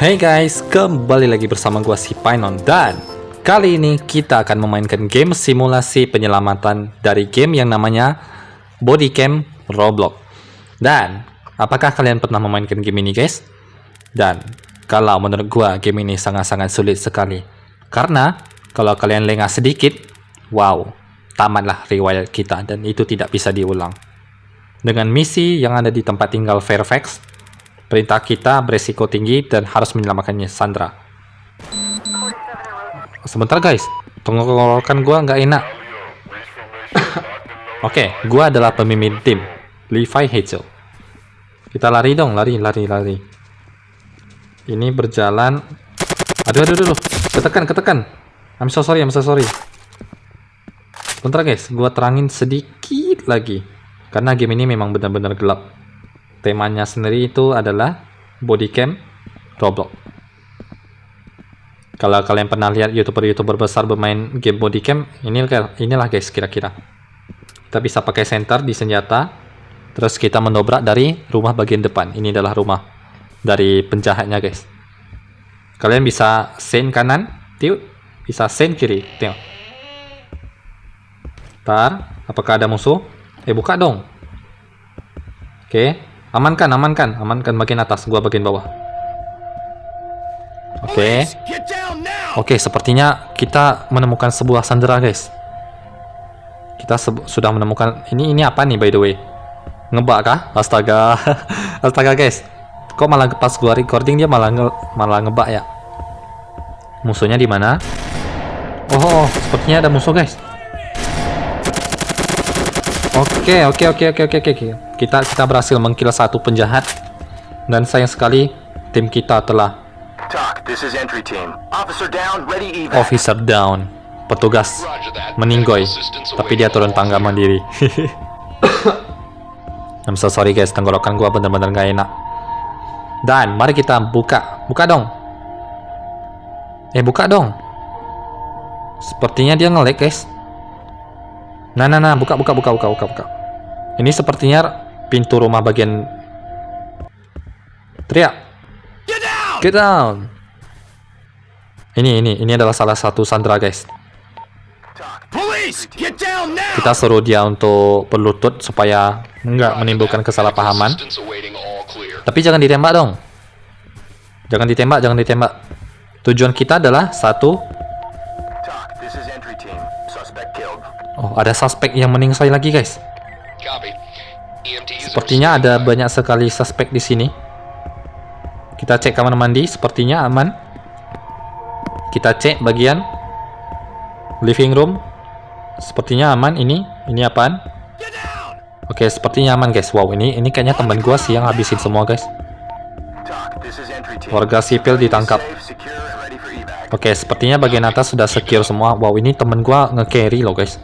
Hey guys, kembali lagi bersama gua si Painon, dan kali ini kita akan memainkan game simulasi penyelamatan dari game yang namanya Bodycam Roblox. Dan apakah kalian pernah memainkan game ini guys? Dan kalau menurut gua game ini sangat-sangat sulit sekali, karena kalau kalian lengah sedikit, wow, tamatlah riwayat kita dan itu tidak bisa diulang. Dengan misi yang ada di tempat tinggal Fairfax, perintah kita beresiko tinggi dan harus menyelamatkannya Sandra. Sebentar guys, tenggorokan gua nggak enak. Oke, gua adalah pemimpin tim, Levi Hazel. Kita lari dong, lari. Ini berjalan. Aduh. Ketekan. I'm so sorry. Sebentar guys, gua terangin sedikit lagi. Karena game ini memang benar-benar gelap. Temanya sendiri itu adalah Bodycam Roblox. Kalau kalian pernah lihat YouTuber besar bermain game Bodycam, inilah guys kira-kira. Kita bisa pakai senter di senjata, terus kita mendobrak dari rumah bagian depan. Ini adalah rumah dari penjahatnya guys. Kalian bisa sen kanan, bisa sen kiri, tengok. Ntar, apakah ada musuh? Buka dong. Oke, amankan bagian atas, gua bagian bawah. Oke, sepertinya kita menemukan sebuah Sandra guys. Kita sudah menemukan ini apa nih by the way? Ngebak kah? Astaga. Astaga guys. Kok malah pas gua recording dia malah ngebak ya? Musuhnya di mana? Oh, sepertinya ada musuh guys. Oke. Kita berhasil mengkill satu penjahat, dan sayang sekali tim kita telah Officer down. Petugas meninggoy, tapi dia turun tangga mandiri. I'm so sorry guys, tenggorokan gua bener-bener gak enak. Dan mari kita buka dong. Buka dong. Sepertinya dia nge-lag guys. Nah, buka. Ini sepertinya pintu rumah bagian. Teriak. Get down. Ini adalah salah satu Sandra guys. Kita suruh dia untuk berlutut supaya nggak menimbulkan kesalahpahaman. Tapi jangan ditembak dong. Jangan ditembak. Tujuan kita adalah satu. Oh, ada suspek yang meningsai lagi guys. Sepertinya ada banyak sekali suspek di sini. Kita cek kamar mandi, sepertinya aman. Kita cek bagian living room, sepertinya aman. Ini apaan? Oke, sepertinya aman guys. Wow, ini kayaknya teman gua sih yang habisin semua guys. Warga sipil ditangkap. Oke, sepertinya bagian atas sudah secure semua. Wow, ini temen gua nge-carry loh guys.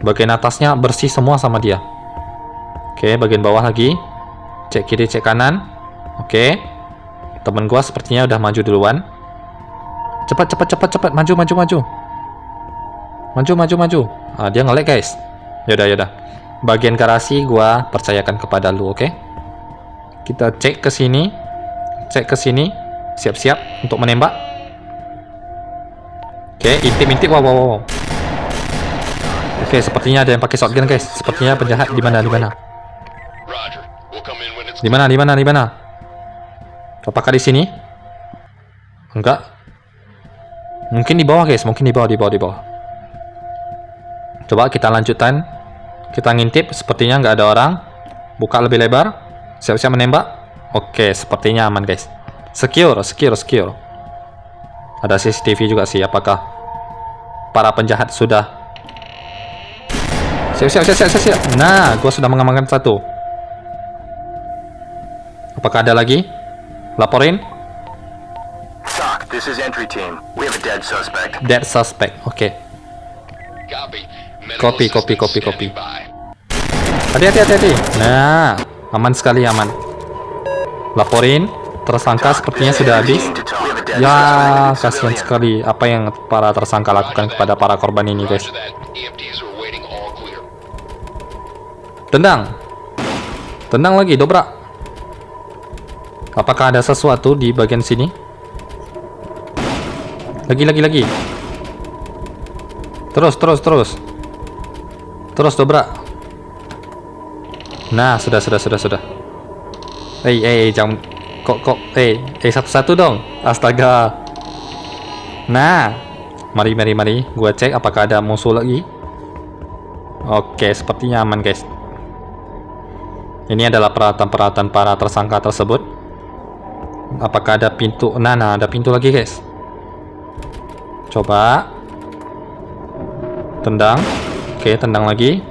Bagian atasnya bersih semua sama dia. Oke, bagian bawah lagi. Cek kiri, cek kanan. Oke. Temen gua sepertinya udah maju duluan. Cepat. Maju. Ah, dia nge-lag guys. Yaudah. Bagian garasi gua percayakan kepada lu, oke? Kita cek ke sini. Siap-siap untuk menembak. Oke, intip. Wow. Oke, sepertinya ada yang pakai shotgun guys. Sepertinya penjahat di mana? Di mana? Apakah di sini? Enggak. Mungkin di bawah guys, di bawah. Coba kita lanjutkan. Kita ngintip, sepertinya nggak ada orang. Buka lebih lebar. Siap-siap menembak. Oke, sepertinya aman guys. Secure. Ada CCTV juga sih. Apakah para penjahat sudah siap. Nah, gua sudah mengamankan satu. Apakah ada lagi? Laporin. Dead suspect. Oke. Copy. Hati-hati. Nah, aman sekali. Laporin. Tersangka sepertinya sudah habis. Ya, kasihan sekali apa yang para tersangka lakukan kepada para korban ini guys. Tendang lagi, dobrak. Apakah ada sesuatu di bagian sini? Lagi. Terus. Terus dobrak. Nah, sudah. Jangan kok. Satu-satu dong. Astaga. Nah, mari. Gua cek apakah ada musuh lagi. Oke, sepertinya aman, guys. Ini adalah peralatan para tersangka tersebut. Apakah ada pintu? Nah, ada pintu lagi, guys. Coba tendang. Oke, tendang lagi.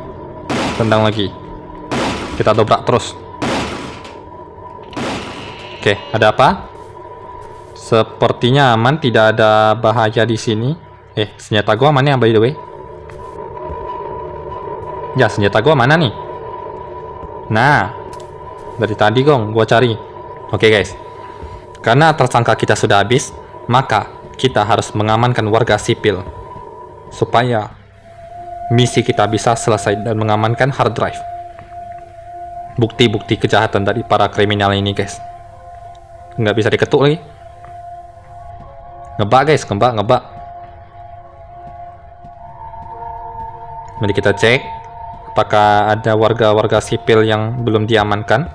Kita dobrak terus. Oke, ada apa? Sepertinya aman, tidak ada bahaya di sini. Senjata gua mana by the way? Ya, senjata gua mana nih? Nah, dari tadi gua cari. Oke, guys. Karena tersangka kita sudah habis, maka kita harus mengamankan warga sipil supaya misi kita bisa selesai dan mengamankan hard drive. Bukti-bukti kejahatan dari para kriminal ini, guys. Nggak bisa diketuk lagi. Ngebak, guys, ngebak. Mari kita cek apakah ada warga-warga sipil yang belum diamankan.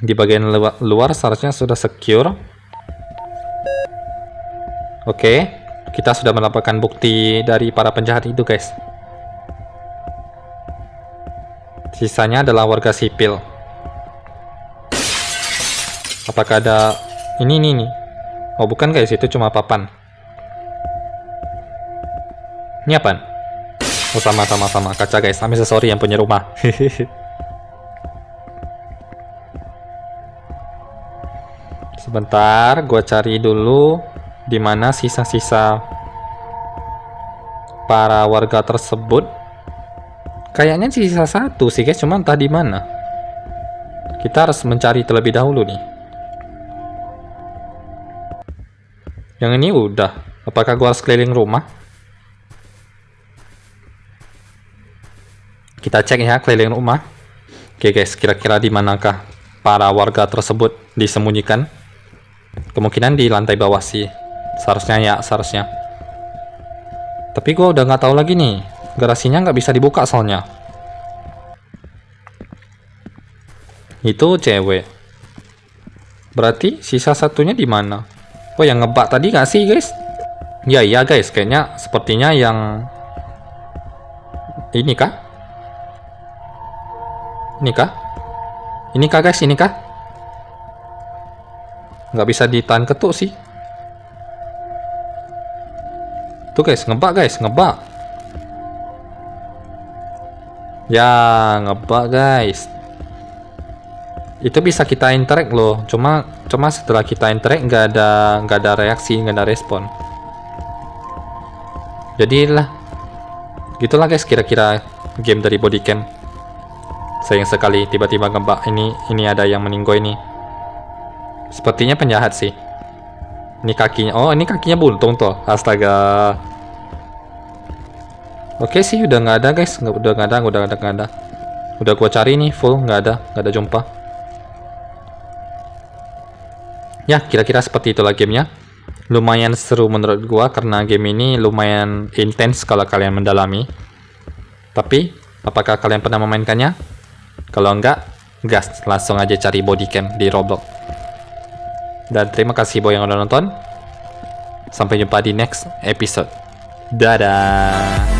Di bagian luar seharusnya sudah secure. Oke, kita sudah mendapatkan bukti dari para penjahat itu, guys. Sisanya adalah warga sipil. Apakah ada ini? Oh, bukan, guys, itu cuma papan. Ini apaan? Oh, sama kaca, guys. I'm so sorry yang punya rumah. Sebentar, gua cari dulu di mana sisa-sisa para warga tersebut. Kayaknya sisa satu sih, guys, cuma entah di mana. Kita harus mencari terlebih dahulu nih. Yang ini udah. Apakah gua harus keliling rumah? Kita cek ya keliling rumah. Oke, guys, kira-kira di manakah para warga tersebut disembunyikan? Kemungkinan di lantai bawah sih. Seharusnya. Tapi gua udah nggak tahu lagi nih. Garasinya nggak bisa dibuka soalnya. Itu cewek. Berarti sisa satunya di mana? Oh, yang ngebak tadi nggak sih, guys? Ya, iya, guys. Kayaknya sepertinya yang ini kah? Ini kah, guys? Nggak bisa ditahan ketuk sih. Tuh, guys, ngebak. Ya, ngebak, guys. Itu bisa kita interact loh. Cuma setelah kita interact nggak ada reaksi, nggak ada respon. Jadilah gitulah, guys, kira-kira game dari Bodycam. Sayang sekali tiba-tiba ngebak. Ini ada yang meninggoy ini. Sepertinya penjahat sih. Ini kakinya. Oh, ini kakinya buntung tuh. Astaga. Oke sih, udah nggak ada, guys. Udah nggak ada. Udah gua cari nih full, nggak ada jumpa. Ya, kira-kira seperti itulah gamenya. Lumayan seru menurut gua karena game ini lumayan intens kalau kalian mendalami. Tapi, apakah kalian pernah memainkannya? Kalau enggak, gas, langsung aja cari Bodycam di Roblox. Dan terima kasih buat yang udah nonton. Sampai jumpa di next episode. Dadah.